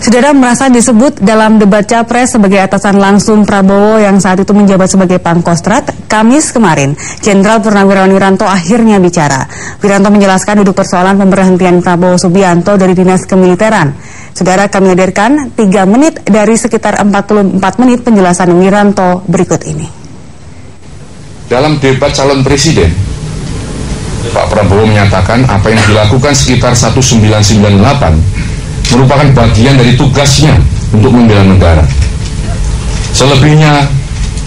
Saudara, merasa disebut dalam debat Capres sebagai atasan langsung Prabowo yang saat itu menjabat sebagai Pangkostrat, Kamis kemarin, Jenderal Purnawirawan Wiranto akhirnya bicara. Wiranto menjelaskan duduk persoalan pemberhentian Prabowo Subianto dari Dinas Kemiliteran. Saudara, kami hadirkan 3 menit dari sekitar 44 menit penjelasan Wiranto berikut ini. Dalam debat calon presiden, Pak Prabowo menyatakan apa yang dilakukan sekitar 1998 merupakan bagian dari tugasnya untuk membela negara. Selebihnya,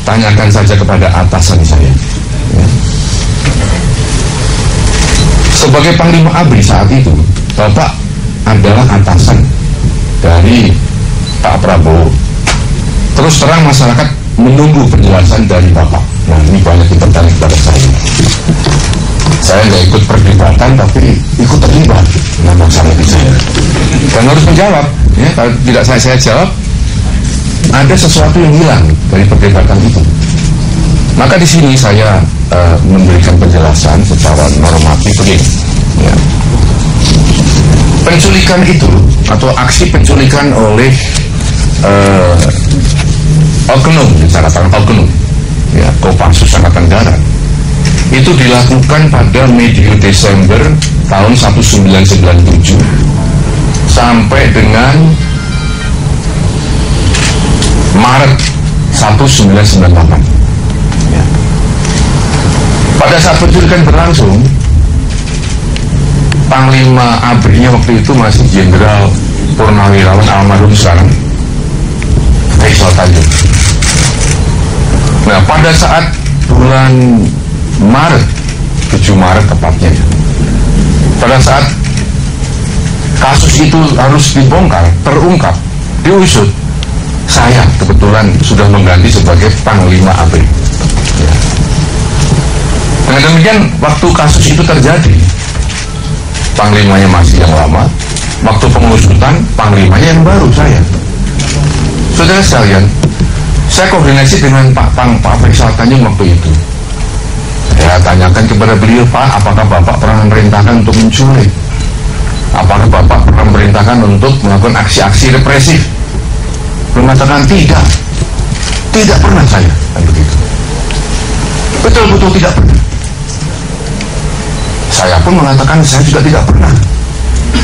tanyakan saja kepada atasan saya. Ya. Sebagai Panglima ABRI saat itu, Bapak adalah atasan dari Pak Prabowo. Terus terang masyarakat menunggu penjelasan dari Bapak. Nah, ini banyak yang bertanya kepada saya. Saya nggak ikut perdebatan, tapi ikut terlibat dengan masalah itu saya. Dan harus menjawab, ya, kalau tidak saya jawab, ada sesuatu yang hilang dari perdebatan itu. Maka di sini saya memberikan penjelasan secara normatif begini. Ya. Penculikan itu atau aksi penculikan oleh oknum, dikatakan oknum, ya, Kopassus Angkatan Darat, itu dilakukan pada medio Desember tahun 1997 sampai dengan Maret 1998. Ya. Pada saat penculikan berlangsung, Panglima ABRI-nya waktu itu masih Jenderal Purnawirawan almarhum sekarang Faisal Tanjung. Nah, pada saat bulan Maret, 7 Maret tepatnya, pada saat kasus itu harus dibongkar, terungkap, diusut, saya kebetulan sudah mengganti sebagai Panglima ABRI. Ya. Dengan demikian, waktu kasus itu terjadi, Panglimanya masih yang lama, waktu pengusutan, Panglimanya yang baru, saya. Saudara sekalian, saya koordinasi dengan Pak Faisal Tanjung waktu itu. Saya tanyakan kepada beliau, Pak, apakah Bapak pernah memerintahkan untuk menculik? Apakah Bapak pernah memerintahkan untuk melakukan aksi-aksi represif? Beliau mengatakan tidak. Tidak pernah saya, kan begitu. Betul-betul tidak pernah. Saya pun mengatakan saya juga tidak pernah.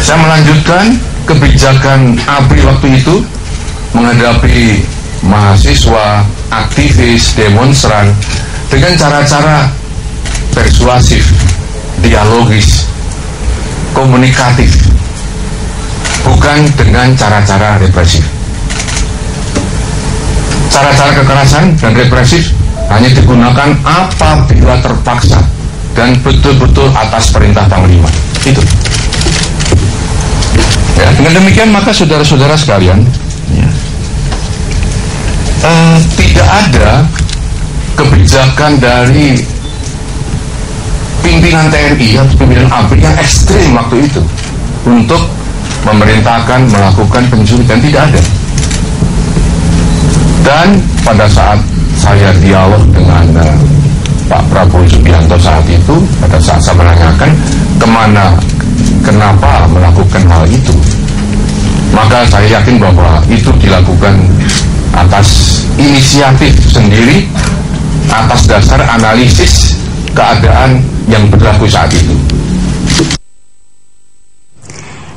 Saya melanjutkan kebijakan ABRI waktu itu menghadapi mahasiswa, aktivis, demonstran dengan cara-cara persuasif, dialogis, komunikatif, bukan dengan cara-cara represif. Cara-cara kekerasan dan represif hanya digunakan apabila terpaksa dan betul-betul atas perintah Panglima. Itu. Ya, dengan demikian maka saudara-saudara sekalian, ya, tidak ada kebijakan dari pimpinan TNI atau pimpinan ABRI yang ekstrim waktu itu untuk memerintahkan melakukan penculikan, tidak ada. Dan pada saat saya dialog dengan Pak Prabowo Subianto saat itu, pada saat saya menanyakan kenapa melakukan hal itu, maka saya yakin bahwa itu dilakukan atas inisiatif sendiri, atas dasar analisis keadaan yang berlaku saat itu.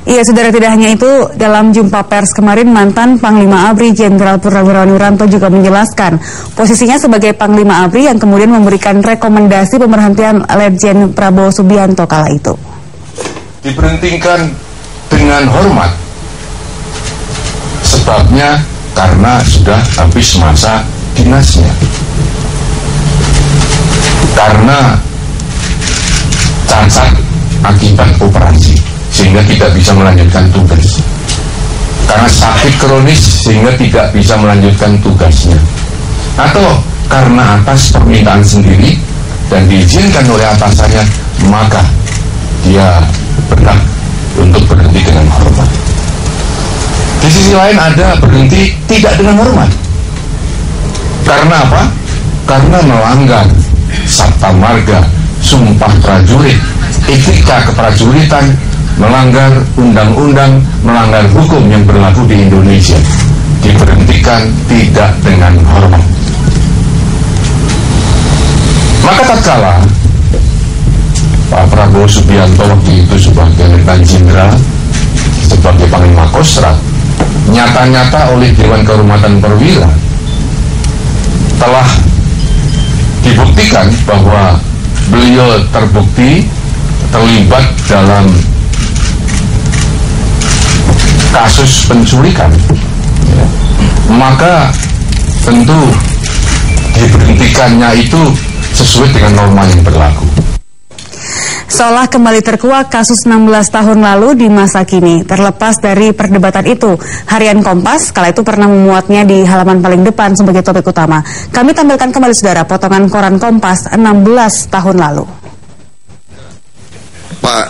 Iya, saudara, tidak hanya itu, dalam jumpa pers kemarin, mantan Panglima ABRI Jenderal Purnawirawan Wiranto juga menjelaskan posisinya sebagai Panglima ABRI yang kemudian memberikan rekomendasi pemberhentian Letjen Prabowo Subianto kala itu. Diberhentikan dengan hormat, sebabnya karena sudah habis masa dinasnya, karena cacat akibat operasi sehingga tidak bisa melanjutkan tugas, karena sakit kronis sehingga tidak bisa melanjutkan tugasnya, atau karena atas permintaan sendiri dan diizinkan oleh atasannya, maka dia berhak untuk berhenti dengan hormat. Di sisi lain ada berhenti tidak dengan hormat. Karena apa? Karena melanggar Sabta Marga, Sumpah Prajurit, etika keprajuritan, melanggar undang-undang, melanggar hukum yang berlaku di Indonesia, diberhentikan tidak dengan hormat. Maka tatkala Pak Prabowo Subianto waktu itu sebagai Letnan Jenderal, sebagai Panglima Kostrad, nyata-nyata oleh Dewan Kehormatan Perwira telah dibuktikan bahwa beliau terbukti terlibat dalam kasus penculikan, ya, maka tentu diberhentikannya itu sesuai dengan norma yang berlaku. Seolah kembali terkuak kasus 16 tahun lalu di masa kini. Terlepas dari perdebatan itu, Harian Kompas kala itu pernah memuatnya di halaman paling depan sebagai topik utama. Kami tampilkan kembali saudara potongan koran Kompas 16 tahun lalu. Pak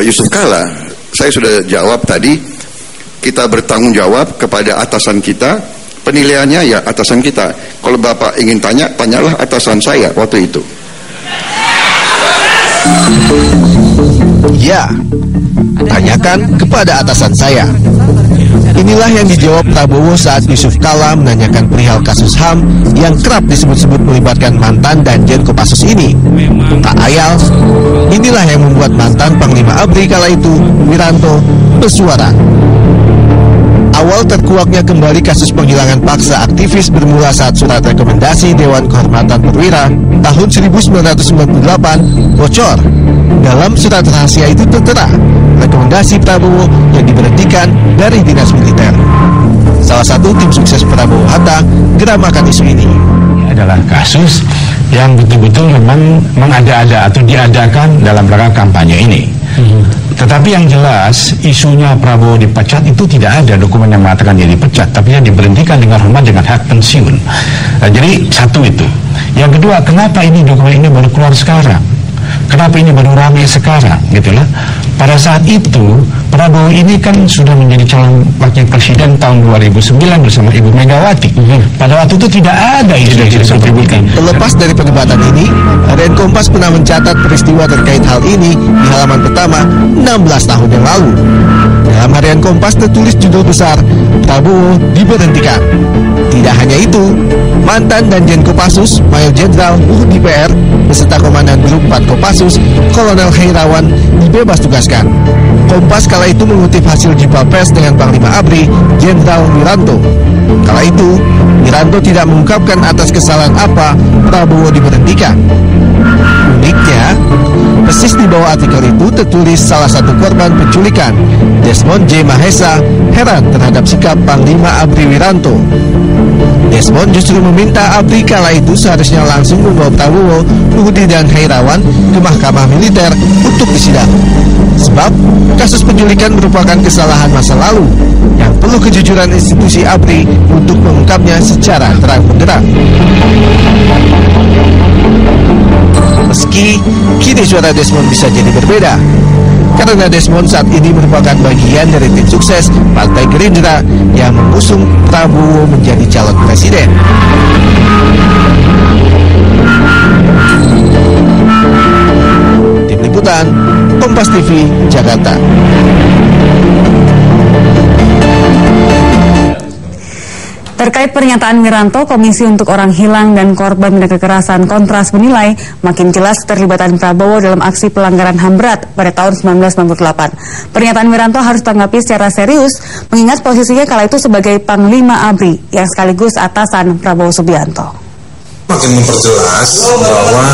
Yusuf Kalla, saya sudah jawab tadi, kita bertanggung jawab kepada atasan kita, penilaiannya ya atasan kita. Kalau Bapak ingin tanya, tanyalah atasan saya waktu itu. Ya, tanyakan kepada atasan saya. Inilah yang dijawab Prabowo saat Yusuf Kalla menanyakan perihal kasus HAM yang kerap disebut-sebut melibatkan mantan Danjen Kopassus ini. Tak ayal, inilah yang membuat mantan Panglima ABRI kala itu, Wiranto, bersuara. Awal terkuaknya kembali kasus penghilangan paksa aktivis bermula saat surat rekomendasi Dewan Kehormatan Perwira tahun 1998 bocor. Dalam surat rahasia itu tertera rekomendasi Prabowo yang diberhentikan dari dinas militer. Salah satu tim sukses Prabowo Hatta geramakan isu ini. Adalah kasus yang betul-betul memang mengada-ada atau diadakan dalam rangka kampanye ini. Tetapi yang jelas isunya Prabowo dipecat itu tidak ada dokumen yang mengatakan dia dipecat, tapi dia diberhentikan dengan hormat dengan hak pensiun. Jadi satu itu. Yang kedua, kenapa ini dokumen ini baru keluar sekarang? Kenapa ini baru ramai sekarang, gitulah? Pada saat itu Prabowo ini kan sudah menjadi calon wakil presiden tahun 2009 bersama Ibu Megawati. Pada waktu itu tidak ada isu-isu seperti itu. Terlepas dari perdebatan ini, Harian Kompas pernah mencatat peristiwa terkait hal ini di halaman pertama 16 tahun yang lalu. Dalam Harian Kompas tertulis judul besar, Prabowo diberhentikan. Tidak hanya itu, mantan Danjen Kopassus, Mayor Jenderal Luhut DPR, beserta Komandan Grup 4 Kopassus, Kolonel Heirawan, dibebas tugaskan. Kompas kala itu mengutip hasil jumpa pers dengan Panglima ABRI, Jenderal Wiranto. Kala itu, Wiranto tidak mengungkapkan atas kesalahan apa Prabowo diberhentikan. Uniknya, persis di bawah artikel itu tertulis salah satu korban penculikan, Desmond J. Mahesa, heran terhadap sikap Panglima ABRI Wiranto. Desmond justru meminta ABRI kala itu seharusnya langsung membawa Prabowo, Luhut dan Heirawan ke Mahkamah Militer untuk disidang. Sebab kasus penculikan merupakan kesalahan masa lalu yang perlu kejujuran institusi ABRI untuk mengungkapnya secara terang benderang. Meski kini suara Desmond bisa jadi berbeda, karena Desmond saat ini merupakan bagian dari tim sukses Partai Gerindra yang mengusung Prabowo menjadi calon presiden. Tim Liputan, Kompas TV, Jakarta. Terkait pernyataan Wiranto, Komisi untuk Orang Hilang dan Korban Tindak Kekerasan Kontras menilai makin jelas keterlibatan Prabowo dalam aksi pelanggaran HAM berat pada tahun 1998. Pernyataan Wiranto harus ditanggapi secara serius, mengingat posisinya kala itu sebagai Panglima ABRI yang sekaligus atasan Prabowo Subianto. Makin memperjelas bahwa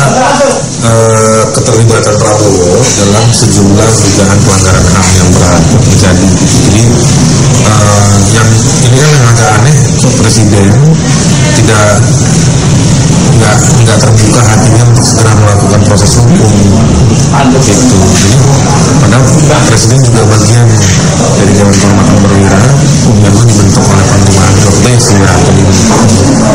keterlibatan Prabowo dalam sejumlah dugaan pelanggaran HAM yang berat terjadi. Jadi yang ini kan yang agak aneh, Presiden nggak terbuka hatinya untuk segera melakukan proses hukum gitu. Jadi padahal Presiden juga bagian dari Dewan Kehormatan Perwira memang dibentuk oleh Panglima ABRI Wiranto.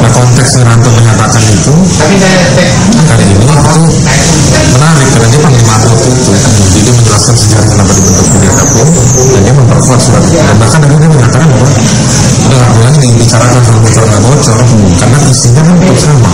Nah, konteks Wiranto menyatakan itu hari ini itu menarik karena dia Panglima ABRI itu, jadi dia menjelaskan sejarah kenapa dibentuk PDKP dan dia memperkuat surat itu. Dan bahkan dia menyatakan bahwa udah nggak boleh dibicarakan soal bocor nggak bocor karena isinya kan tetap sama.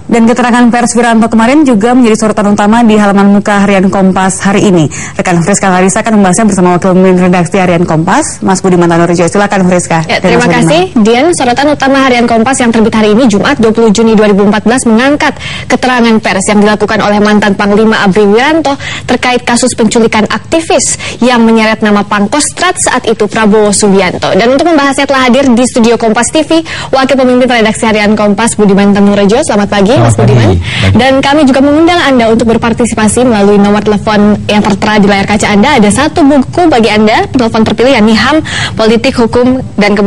Dan keterangan pers Wiranto kemarin juga menjadi sorotan utama di halaman muka harian Kompas hari ini. Rekan Friska Larissa akan membahasnya bersama Wakil Pemimpin Redaksi Harian Kompas, Mas Budiman Tanurejo. Silakan Friska. Ya, terima kasih, Dian. Sorotan utama Harian Kompas yang terbit hari ini, Jumat 20 Juni 2014, mengangkat keterangan pers yang dilakukan oleh mantan Panglima ABRI Wiranto terkait kasus penculikan aktivis yang menyeret nama Pangkostrat saat itu Prabowo Subianto. Dan untuk membahasnya telah hadir di studio Kompas TV Wakil Pemimpin Redaksi Harian Kompas, Budiman Tanurejo. Selamat pagi, Mas Budiman. Dan kami juga mengundang Anda untuk berpartisipasi melalui nomor telepon yang tertera di layar kaca Anda. Ada satu buku bagi Anda, penelpon terpilih, yakni HAM, Politik, Hukum, dan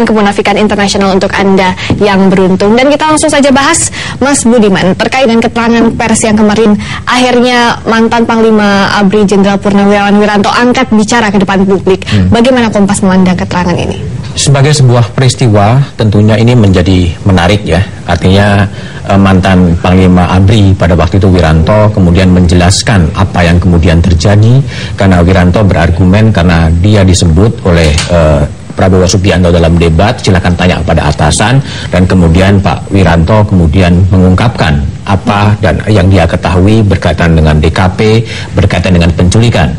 Kemunafikan Internasional untuk Anda yang beruntung. Dan kita langsung saja bahas, Mas Budiman, terkait dengan keterangan pers yang kemarin akhirnya mantan Panglima ABRI Jenderal Purnawirawan Wiranto angkat bicara ke depan publik. Bagaimana Kompas memandang keterangan ini? Sebagai sebuah peristiwa, tentunya ini menjadi menarik ya. Artinya mantan Panglima ABRI pada waktu itu Wiranto kemudian menjelaskan apa yang kemudian terjadi, karena Wiranto berargumen karena dia disebut oleh Prabowo Subianto dalam debat, silakan tanya pada atasan, dan kemudian Pak Wiranto kemudian mengungkapkan apa dan yang dia ketahui berkaitan dengan DKP, berkaitan dengan penculikan.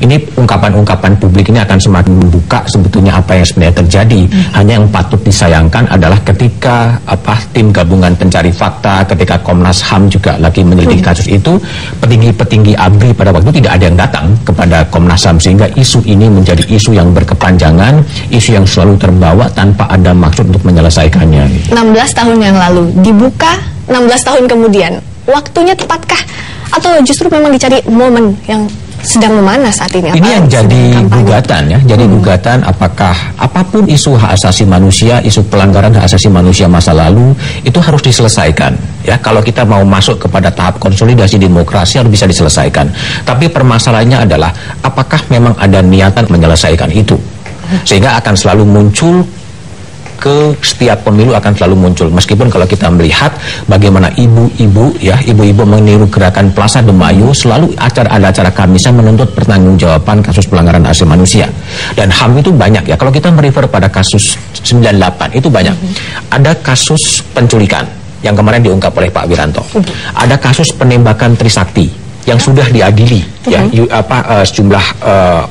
Ini ungkapan-ungkapan publik ini akan semakin membuka sebetulnya apa yang sebenarnya terjadi. Hanya yang patut disayangkan adalah ketika tim gabungan pencari fakta, ketika Komnas HAM juga lagi menyelidiki kasus itu, petinggi-petinggi ABRI pada waktu itu tidak ada yang datang kepada Komnas HAM, sehingga isu ini menjadi isu yang berkepanjangan, isu yang selalu terbawa tanpa ada maksud untuk menyelesaikannya. 16 tahun yang lalu dibuka, 16 tahun kemudian, waktunya tepatkah? Atau justru memang dicari momen yang sedang memanas saat ini? Ini yang jadi gugatan ya, jadi gugatan apakah apapun isu hak asasi manusia, isu pelanggaran hak asasi manusia masa lalu itu harus diselesaikan ya. Kalau kita mau masuk kepada tahap konsolidasi demokrasi harus bisa diselesaikan. Tapi permasalahannya adalah apakah memang ada niatan menyelesaikan itu, sehingga akan selalu muncul ke setiap pemilu akan selalu muncul. Meskipun kalau kita melihat bagaimana ibu-ibu meniru gerakan Plaza de Mayo, selalu ada acara Kamisan menuntut pertanggungjawaban kasus pelanggaran hak asasi manusia. Dan HAM itu banyak ya. Kalau kita merefer pada kasus 98 itu banyak. Ada kasus penculikan yang kemarin diungkap oleh Pak Wiranto. Ada kasus penembakan Trisakti yang sudah diadili ya, sejumlah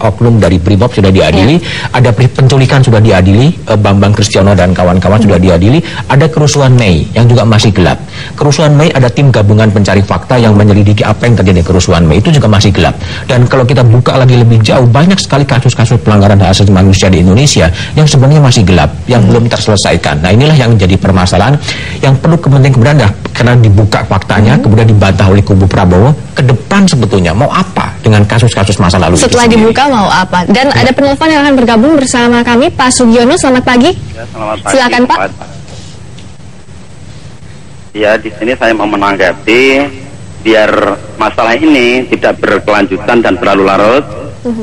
oknum dari Brimob sudah diadili, ada penculikan sudah diadili, Bambang Kristiono dan kawan-kawan sudah diadili, ada kerusuhan Mei yang juga masih gelap. Kerusuhan Mei ada tim gabungan pencari fakta yang menyelidiki apa yang terjadi di kerusuhan Mei, itu juga masih gelap. Dan kalau kita buka lagi lebih jauh, banyak sekali kasus-kasus pelanggaran hak asasi manusia di Indonesia yang sebenarnya masih gelap, yang belum terselesaikan. Nah, inilah yang jadi permasalahan yang perlu kemudian karena dibuka faktanya, kemudian dibantah oleh kubu Prabowo, ke depan sebetulnya mau apa dengan kasus-kasus masa lalu setelah dibuka mau apa? Dan ada penelpon yang akan bergabung bersama kami, Pak Sugiono. Selamat pagi. Ya, selamat pagi. Silakan Pak. Ya, di sini saya mau menanggapi biar masalah ini tidak berkelanjutan dan berlarut-larut,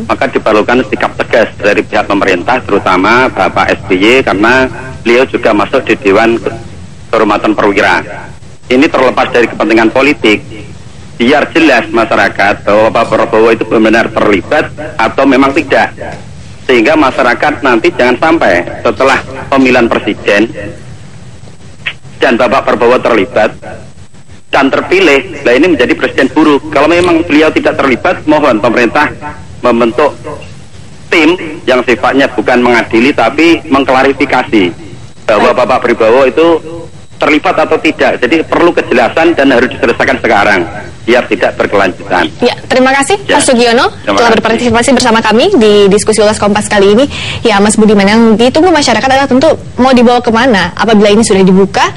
maka diperlukan sikap tegas dari pihak pemerintah, terutama Bapak SBY, karena beliau juga masuk di Dewan Kehormatan Perwira. Ini terlepas dari kepentingan politik, biar jelas masyarakat bahwa Pak Prabowo itu benar-benar terlibat atau memang tidak, sehingga masyarakat nanti jangan sampai setelah pemilihan presiden dan Bapak Prabowo terlibat dan terpilih, nah ini menjadi presiden buruk. Kalau memang beliau tidak terlibat, mohon pemerintah membentuk tim yang sifatnya bukan mengadili tapi mengklarifikasi bahwa Bapak Prabowo itu terlibat atau tidak. Jadi perlu kejelasan dan harus diselesaikan sekarang biar tidak berkelanjutan. Ya, terima kasih Pak Sugiono telah berpartisipasi bersama kami di diskusi Ulas Kompas kali ini. Ya, Mas Budiman, yang ditunggu masyarakat adalah tentu mau dibawa kemana apabila ini sudah dibuka.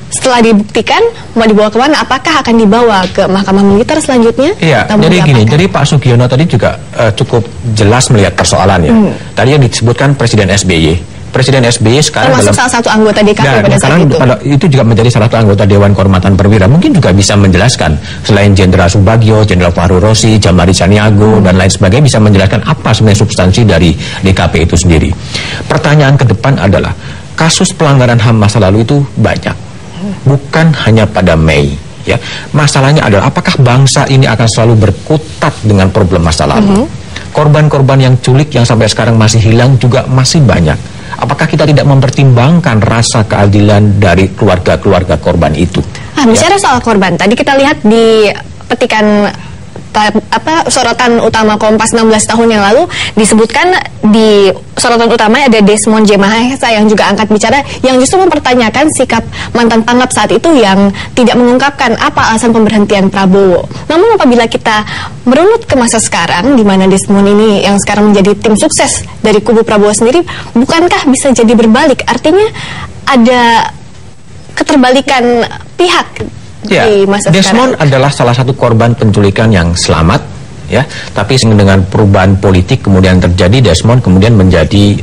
Setelah dibuktikan mau dibawa kemana? Apakah akan dibawa ke Mahkamah Militer selanjutnya? Iya, jadi gini, jadi Pak Sugiono tadi juga cukup jelas melihat persoalannya. Tadi yang disebutkan Presiden SBY. Presiden SBY sekarang termasuk salah satu anggota DKP pada saat itu juga menjadi salah satu anggota Dewan Kehormatan Perwira. Mungkin juga bisa menjelaskan selain Jenderal Subagio, Jenderal Fahru Rosi, Jamari Caniago dan lain sebagainya, bisa menjelaskan apa sebenarnya substansi dari DKP itu sendiri. Pertanyaan ke depan adalah kasus pelanggaran HAM masa lalu itu banyak, bukan hanya pada Mei. Ya, masalahnya adalah apakah bangsa ini akan selalu berkutat dengan problem masa lalu? Korban-korban yang culik yang sampai sekarang masih hilang juga masih banyak. Apakah kita tidak mempertimbangkan rasa keadilan dari keluarga-keluarga korban itu? Bicara soal korban, tadi kita lihat di petikan sorotan utama Kompas 16 tahun yang lalu disebutkan di sorotan utama ada Desmond J. Mahesa yang juga angkat bicara, yang justru mempertanyakan sikap mantan Pangap saat itu yang tidak mengungkapkan apa alasan pemberhentian Prabowo. Namun apabila kita merunut ke masa sekarang, di mana Desmond ini yang sekarang menjadi tim sukses dari kubu Prabowo sendiri, bukankah bisa jadi berbalik? Artinya ada keterbalikan pihak. Ya, Desmond adalah salah satu korban penculikan yang selamat, ya. Tapi dengan perubahan politik kemudian terjadi, Desmond kemudian menjadi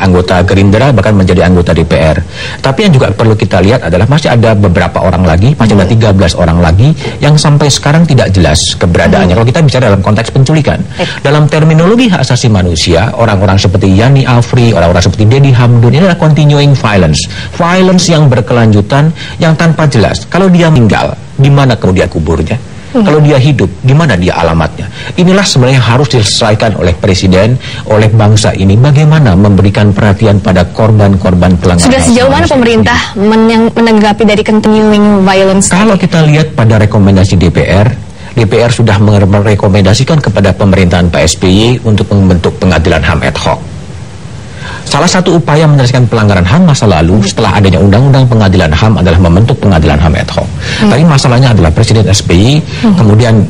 anggota Gerindra, bahkan menjadi anggota DPR. Tapi yang juga perlu kita lihat adalah masih ada beberapa orang lagi, masih ada 13 orang lagi yang sampai sekarang tidak jelas keberadaannya. Kalau kita bicara dalam konteks penculikan, dalam terminologi hak asasi manusia, orang-orang seperti Yani Afri, orang-orang seperti Dedi Hamdun, ini adalah continuing violence yang berkelanjutan, yang tanpa jelas. Kalau dia meninggal, di mana kemudian kuburnya? Kalau dia hidup, di mana dia alamatnya? Inilah sebenarnya harus diselesaikan oleh Presiden, oleh bangsa ini. Bagaimana memberikan perhatian pada korban-korban pelanggaran. Sudah sejauh mana pemerintah menanggapi dari continuing violence? Kalau kita lihat pada rekomendasi DPR sudah merekomendasikan kepada pemerintahan Pak SBY untuk membentuk pengadilan HAM ad hoc. Salah satu upaya menyelesaikan pelanggaran HAM masa lalu setelah adanya undang-undang pengadilan HAM adalah membentuk pengadilan HAM ad hoc. Tapi masalahnya adalah Presiden SBY kemudian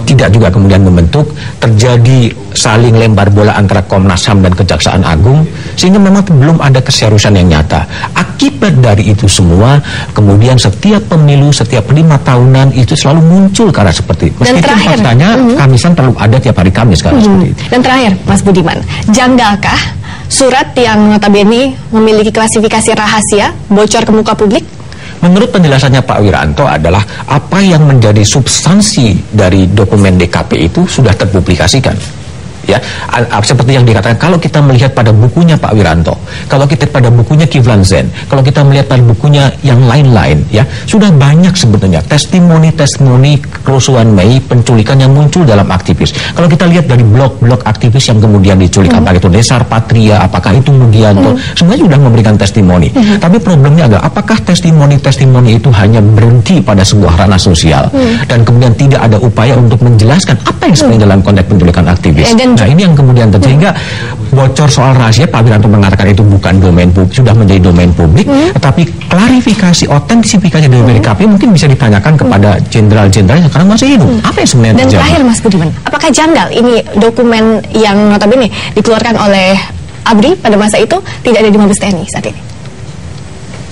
tidak juga kemudian membentuk, terjadi saling lempar bola antara Komnas HAM dan Kejaksaan Agung, sehingga memang belum ada keseriusan yang nyata. Akibat dari itu semua, kemudian setiap pemilu, setiap 5 tahunan itu selalu muncul karena seperti itu. Meskipun faktanya Kamisan perlu ada tiap hari Kamis kan seperti itu. Dan terakhir, Mas Budiman, janggalkah surat yang notabene memiliki klasifikasi rahasia bocor ke muka publik? Menurut penjelasannya Pak Wiranto adalah apa yang menjadi substansi dari dokumen DKP itu sudah terpublikasikan. Ya, seperti yang dikatakan, kalau kita melihat pada bukunya Pak Wiranto, kalau kita pada bukunya Kiflan Zen, kalau kita melihat pada bukunya yang lain-lain, ya sudah banyak sebetulnya testimoni kerusuhan Mei, penculikan yang muncul dalam aktivis. Kalau kita lihat dari blog-blog aktivis yang kemudian diculik, apakah itu Desar Patria, apakah itu Mugianto, semuanya sudah memberikan testimoni. Tapi problemnya adalah apakah testimoni-testimoni itu hanya berhenti pada sebuah ranah sosial dan kemudian tidak ada upaya untuk menjelaskan apa yang sebenarnya dalam konteks penculikan aktivis. Nah, ini yang kemudian terjadi, sehingga bocor soal rahasia, Pak Wiranto mengatakan itu bukan domain publik, sudah menjadi domain publik, tetapi klarifikasi, otentifikasi dari DKP mungkin bisa ditanyakan kepada jenderal-jenderal yang sekarang masih hidup. Apa yang sebenarnya terjadi? Dan terakhir, Mas Budiman, apakah janggal ini dokumen yang notabene dikeluarkan oleh ABRI pada masa itu tidak ada di Mabes TNI saat ini?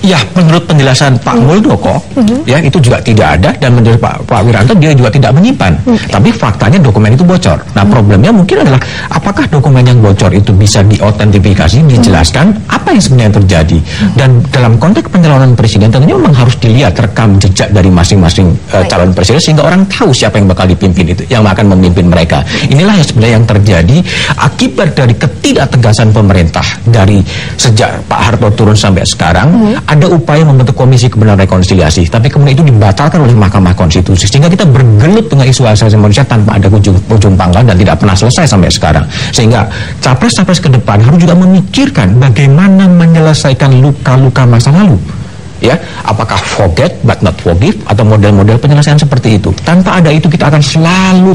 Ya, menurut penjelasan Pak Muldoko, ya itu juga tidak ada, dan menurut Pak Wiranto dia juga tidak menyimpan. Tapi faktanya dokumen itu bocor. Nah, problemnya mungkin adalah apakah dokumen yang bocor itu bisa diotentifikasi, dijelaskan apa yang sebenarnya terjadi. Dan dalam konteks pencalonan presiden tentunya memang harus dilihat rekam jejak dari masing-masing calon presiden sehingga orang tahu siapa yang bakal dipimpin itu, yang akan memimpin mereka. Inilah yang sebenarnya yang terjadi akibat dari ketidaktegasan pemerintah dari sejak Pak Harto turun sampai sekarang. Ada upaya membentuk komisi kebenaran rekonsiliasi, tapi kemudian itu dibatalkan oleh Mahkamah Konstitusi, sehingga kita bergelut dengan isu asasi manusia tanpa ada ujung pangkal dan tidak pernah selesai sampai sekarang. Sehingga capres-capres ke depan harus juga memikirkan bagaimana menyelesaikan luka-luka masa lalu. Ya, apakah forget but not forgive atau model-model penyelesaian seperti itu. Tanpa ada itu kita akan selalu